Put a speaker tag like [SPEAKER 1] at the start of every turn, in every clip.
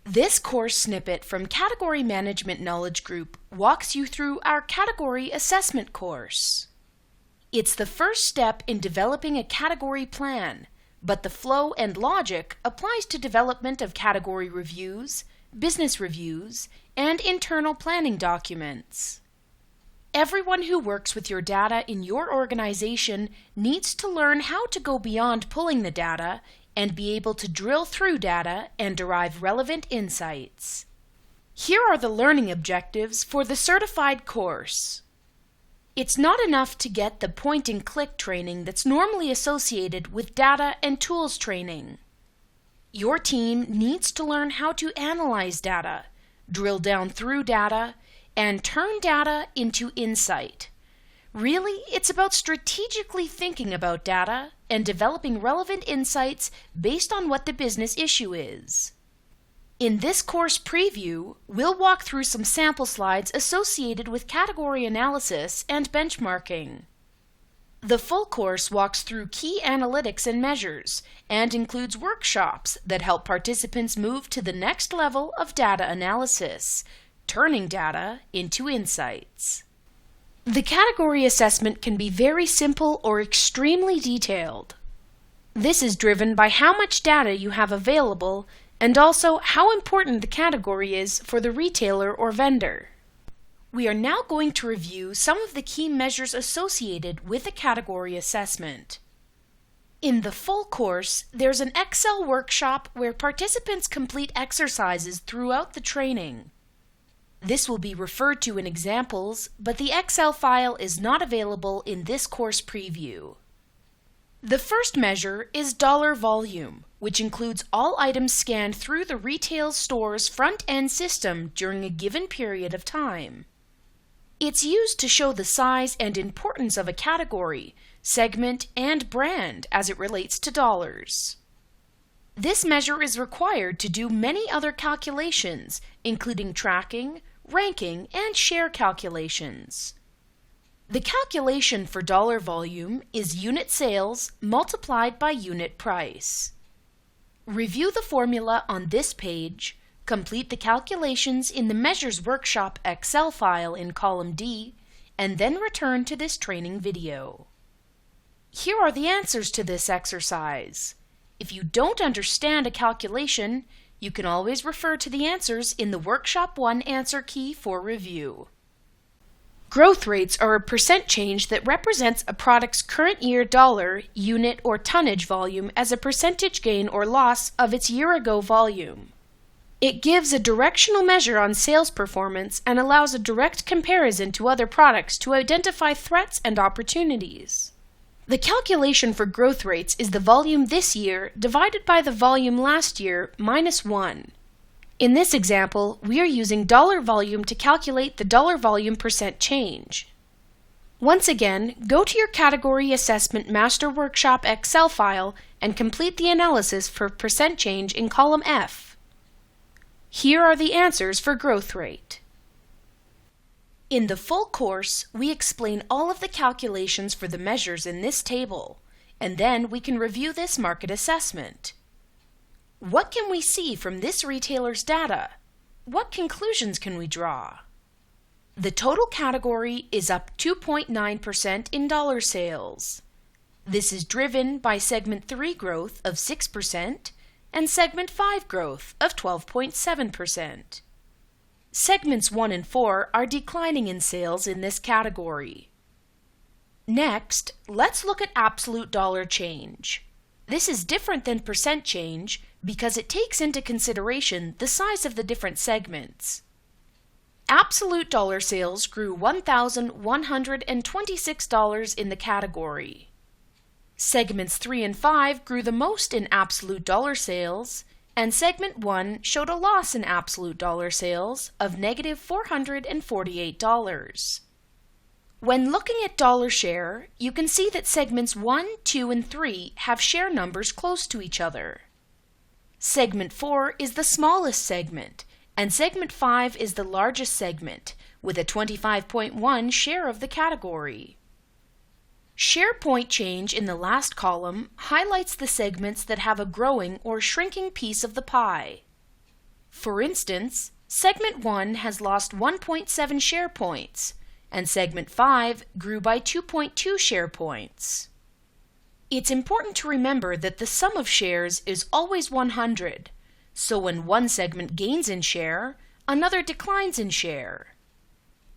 [SPEAKER 1] This course snippet from Category Management Knowledge Group walks you through our Category Assessment course. It's the first step in developing a category plan, but the flow and logic applies to development of category reviews, business reviews, and internal planning documents. Everyone who works with your data in your organization needs to learn how to go beyond pulling the data and be able to drill through data and derive relevant insights. Here are the learning objectives for the certified course. It's not enough to get the point-and-click training that's normally associated with data and tools training. Your team needs to learn how to analyze data, drill down through data, and turn data into insight. Really, it's about strategically thinking about data and developing relevant insights based on what the business issue is. In this course preview, we'll walk through some sample slides associated with category analysis and benchmarking. The full course walks through key analytics and measures and includes workshops that help participants move to the next level of data analysis, turning data into insights. The category assessment can be very simple or extremely detailed. This is driven by how much data you have available and also how important the category is for the retailer or vendor. We are now going to review some of the key measures associated with a category assessment. In the full course, there's an Excel workshop where participants complete exercises throughout the training. This will be referred to in examples, but the Excel file is not available in this course preview. The first measure is dollar volume, which includes all items scanned through the retail store's front-end system during a given period of time. It's used to show the size and importance of a category, segment, and brand as it relates to dollars. This measure is required to do many other calculations, including tracking, ranking, and share calculations. The calculation for dollar volume is unit sales multiplied by unit price. Review the formula on this page, complete the calculations in the Measures Workshop Excel file in column D, and then return to this training video. Here are the answers to this exercise. If you don't understand a calculation, you can always refer to the answers in the Workshop 1 answer key for review. Growth rates are a percent change that represents a product's current year dollar, unit, or tonnage volume as a percentage gain or loss of its year-ago volume. It gives a directional measure on sales performance and allows a direct comparison to other products to identify threats and opportunities. The calculation for growth rates is the volume this year divided by the volume last year minus 1. In this example, we are using dollar volume to calculate the dollar volume percent change. Once again, go to your Category Assessment Master Workshop Excel file and complete the analysis for percent change in column F. Here are the answers for growth rate. In the full course, we explain all of the calculations for the measures in this table, and then we can review this market assessment. What can we see from this retailer's data? What conclusions can we draw? The total category is up 2.9% in dollar sales. This is driven by Segment 3 growth of 6% and Segment 5 growth of 12.7%. Segments 1 and 4 are declining in sales in this category. Next, let's look at absolute dollar change. This is different than percent change because it takes into consideration the size of the different segments. Absolute dollar sales grew $1,126 in the category. Segments 3 and 5 grew the most in absolute dollar sales, and Segment 1 showed a loss in absolute dollar sales of negative $448. When looking at dollar share, you can see that Segments 1, 2, and 3 have share numbers close to each other. Segment 4 is the smallest segment, and Segment 5 is the largest segment, with a 25.1 share of the category. Share point change in the last column highlights the segments that have a growing or shrinking piece of the pie. For instance, Segment 1 has lost 1.7 share points, and Segment 5 grew by 2.2 share points. It's important to remember that the sum of shares is always 100, so when one segment gains in share, another declines in share.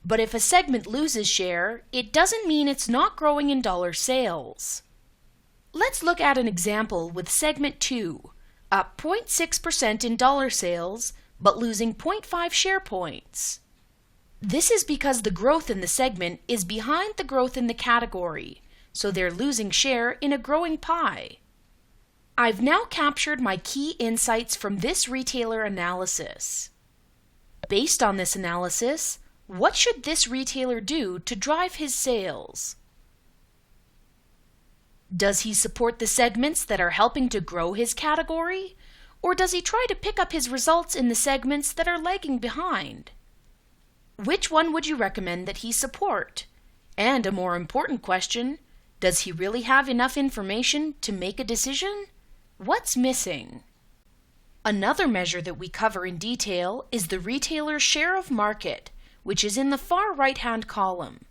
[SPEAKER 1] But if a segment loses share, it doesn't mean it's not growing in dollar sales. Let's look at an example with Segment 2, up 0.6% in dollar sales, but losing 0.5 share points. This is because the growth in the segment is behind the growth in the category, so they're losing share in a growing pie. I've now captured my key insights from this retailer analysis. Based on this analysis, what should this retailer do to drive his sales? Does he support the segments that are helping to grow his category? Or does he try to pick up his results in the segments that are lagging behind? Which one would you recommend that he support? And a more important question, does he really have enough information to make a decision? What's missing? Another measure that we cover in detail is the retailer's share of market, which is in the far right-hand column.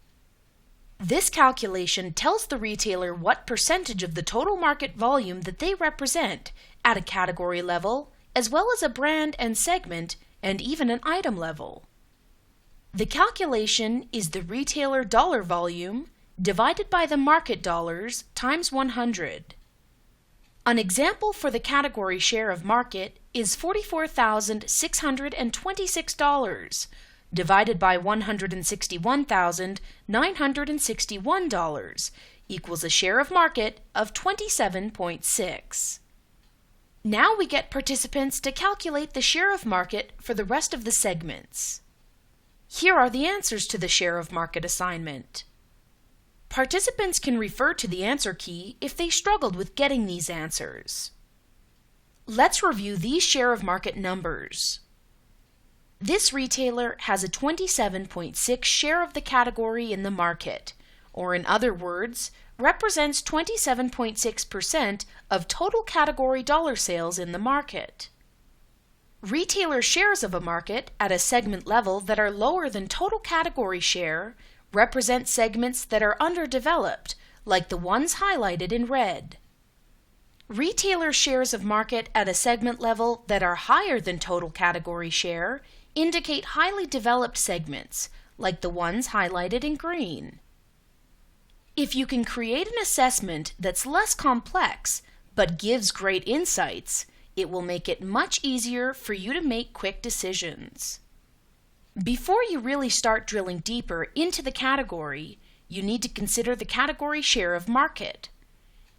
[SPEAKER 1] This calculation tells the retailer what percentage of the total market volume that they represent at a category level, as well as a brand and segment, and even an item level. The calculation is the retailer dollar volume divided by the market dollars times 100. An example for the category share of market is $44,626 divided by $161,961 equals a share of market of 27.6. Now we get participants to calculate the share of market for the rest of the segments. Here are the answers to the share of market assignment. Participants can refer to the answer key if they struggled with getting these answers. Let's review these share of market numbers. This retailer has a 27.6 share of the category in the market, or in other words, represents 27.6% of total category dollar sales in the market. Retailer shares of a market at a segment level that are lower than total category share represent segments that are underdeveloped, like the ones highlighted in red. Retailer shares of market at a segment level that are higher than total category share indicate highly developed segments, like the ones highlighted in green. If you can create an assessment that's less complex but gives great insights, it will make it much easier for you to make quick decisions. Before you really start drilling deeper into the category, you need to consider the category share of market.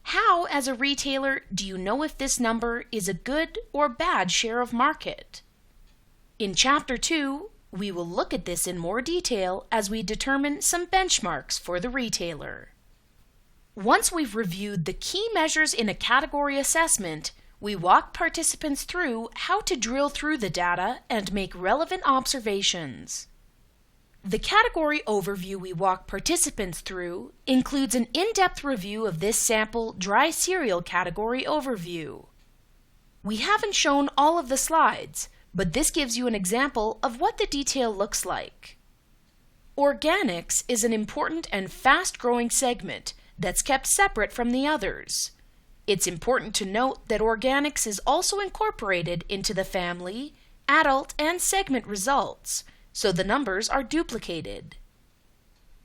[SPEAKER 1] How, as a retailer, do you know if this number is a good or bad share of market? In Chapter 2, we will look at this in more detail as we determine some benchmarks for the retailer. Once we've reviewed the key measures in a category assessment, we walk participants through how to drill through the data and make relevant observations. The category overview we walk participants through includes an in-depth review of this sample dry cereal category overview. We haven't shown all of the slides, but this gives you an example of what the detail looks like. Organics is an important and fast-growing segment that's kept separate from the others. It's important to note that organics is also incorporated into the family, adult, and segment results, so the numbers are duplicated.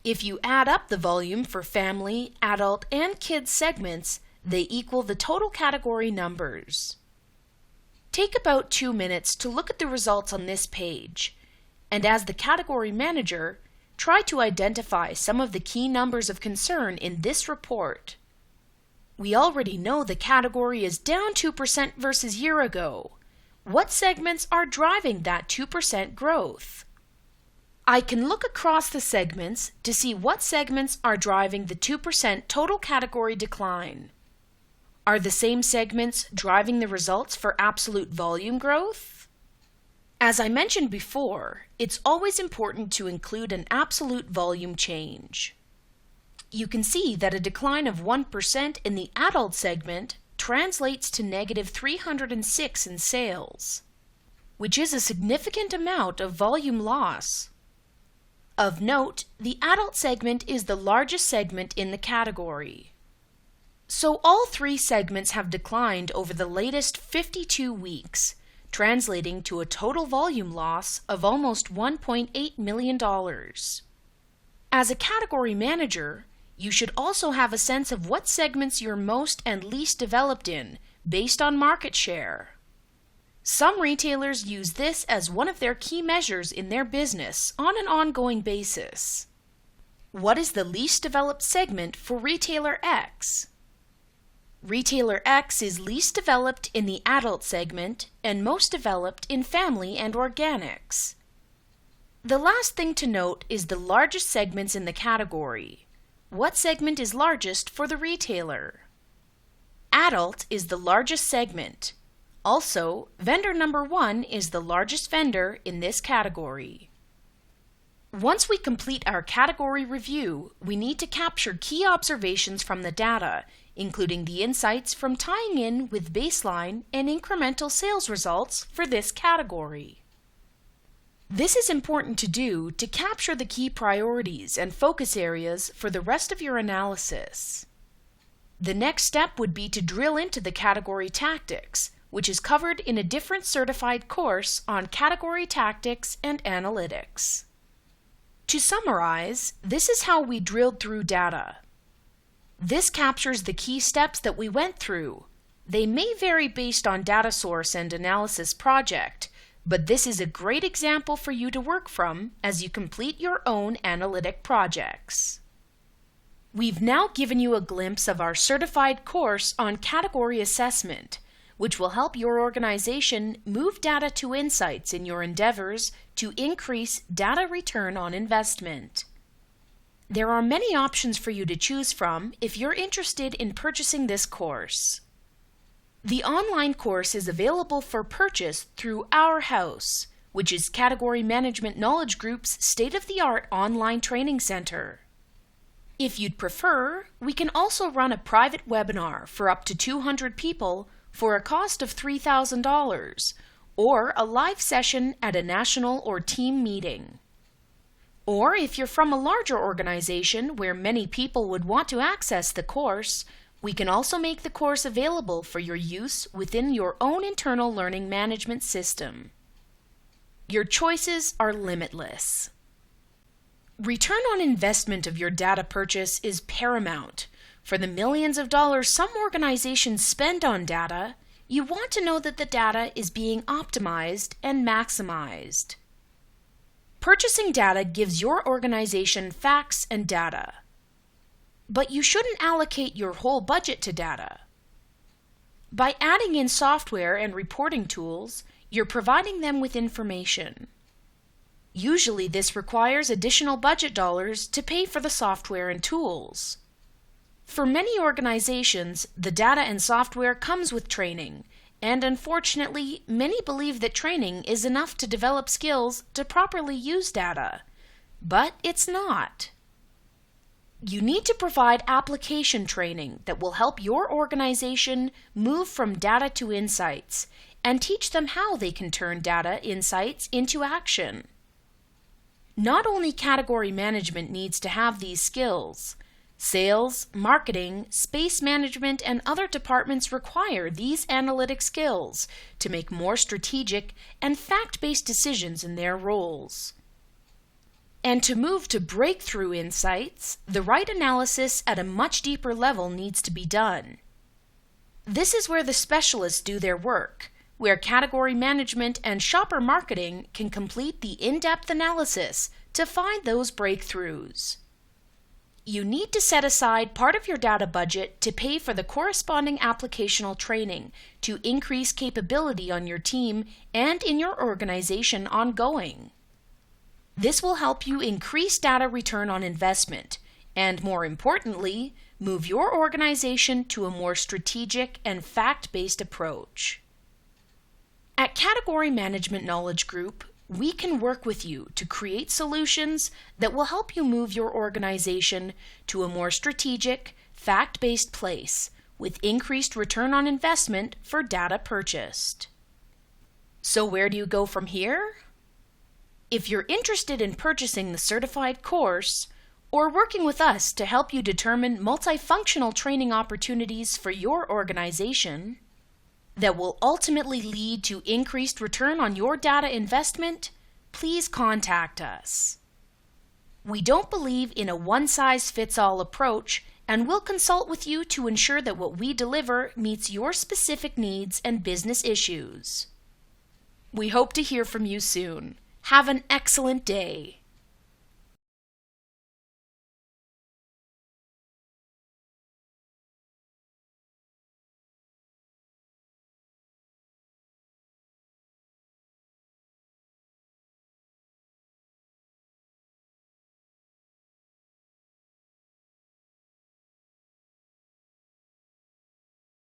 [SPEAKER 1] If you add up the volume for family, adult, and kids segments, they equal the total category numbers. Take about 2 minutes to look at the results on this page, and as the category manager, try to identify some of the key numbers of concern in this report. We already know the category is down 2% versus year ago. What segments are driving that 2% growth? I can look across the segments to see what segments are driving the 2% total category decline. Are the same segments driving the results for absolute volume growth? As I mentioned before, it's always important to include an absolute volume change. You can see that a decline of 1% in the adult segment translates to negative 306 in sales. which is a significant amount of volume loss. Of note, the adult segment is the largest segment in the category. So all three segments have declined over the latest 52 weeks, translating to a total volume loss of almost $1.8 million. As a category manager, you should also have a sense of what segments you're most and least developed in, based on market share. Some retailers use this as one of their key measures in their business on an ongoing basis. What is the least developed segment for Retailer X? Retailer X is least developed in the adult segment and most developed in family and organics. The last thing to note is the largest segments in the category. What segment is largest for the retailer? Adult is the largest segment. Also, vendor number 1 is the largest vendor in this category. Once we complete our category review, we need to capture key observations from the data, including the insights from tying in with baseline and incremental sales results for this category. This is important to do to capture the key priorities and focus areas for the rest of your analysis. The next step would be to drill into the category tactics, which is covered in a different certified course on category tactics and analytics. To summarize, this is how we drilled through data. This captures the key steps that we went through. They may vary based on data source and analysis project, but this is a great example for you to work from as you complete your own analytic projects. We've now given you a glimpse of our certified course on category assessment, which will help your organization move data to insights in your endeavors to increase data return on investment. There are many options for you to choose from if you're interested in purchasing this course. The online course is available for purchase through Our House, which is Category Management Knowledge Group's state-of-the-art online training center. If you'd prefer, we can also run a private webinar for up to 200 people for a cost of $3,000, or a live session at a national or team meeting. Or if you're from a larger organization where many people would want to access the course, we can also make the course available for your use within your own internal learning management system. Your choices are limitless. Return on investment of your data purchase is paramount. For the millions of dollars some organizations spend on data, you want to know that the data is being optimized and maximized. Purchasing data gives your organization facts and data. But you shouldn't allocate your whole budget to data. By adding in software and reporting tools, you're providing them with information. Usually this requires additional budget dollars to pay for the software and tools. For many organizations, the data and software comes with training, and unfortunately, many believe that training is enough to develop skills to properly use data. But it's not. You need to provide application training that will help your organization move from data to insights and teach them how they can turn data insights into action. Not only category management needs to have these skills. Sales, marketing, space management, and other departments require these analytic skills to make more strategic and fact-based decisions in their roles. And to move to breakthrough insights, the right analysis at a much deeper level needs to be done. This is where the specialists do their work, where category management and shopper marketing can complete the in-depth analysis to find those breakthroughs. You need to set aside part of your data budget to pay for the corresponding applicational training to increase capability on your team and in your organization ongoing. This will help you increase data return on investment and, more importantly, move your organization to a more strategic and fact-based approach. At Category Management Knowledge Group, we can work with you to create solutions that will help you move your organization to a more strategic, fact-based place with increased return on investment for data purchased. So where do you go from here? If you're interested in purchasing the certified course or working with us to help you determine multifunctional training opportunities for your organization that will ultimately lead to increased return on your data investment, please contact us. We don't believe in a one-size-fits-all approach and will consult with you to ensure that what we deliver meets your specific needs and business issues. We hope to hear from you soon. Have an excellent day.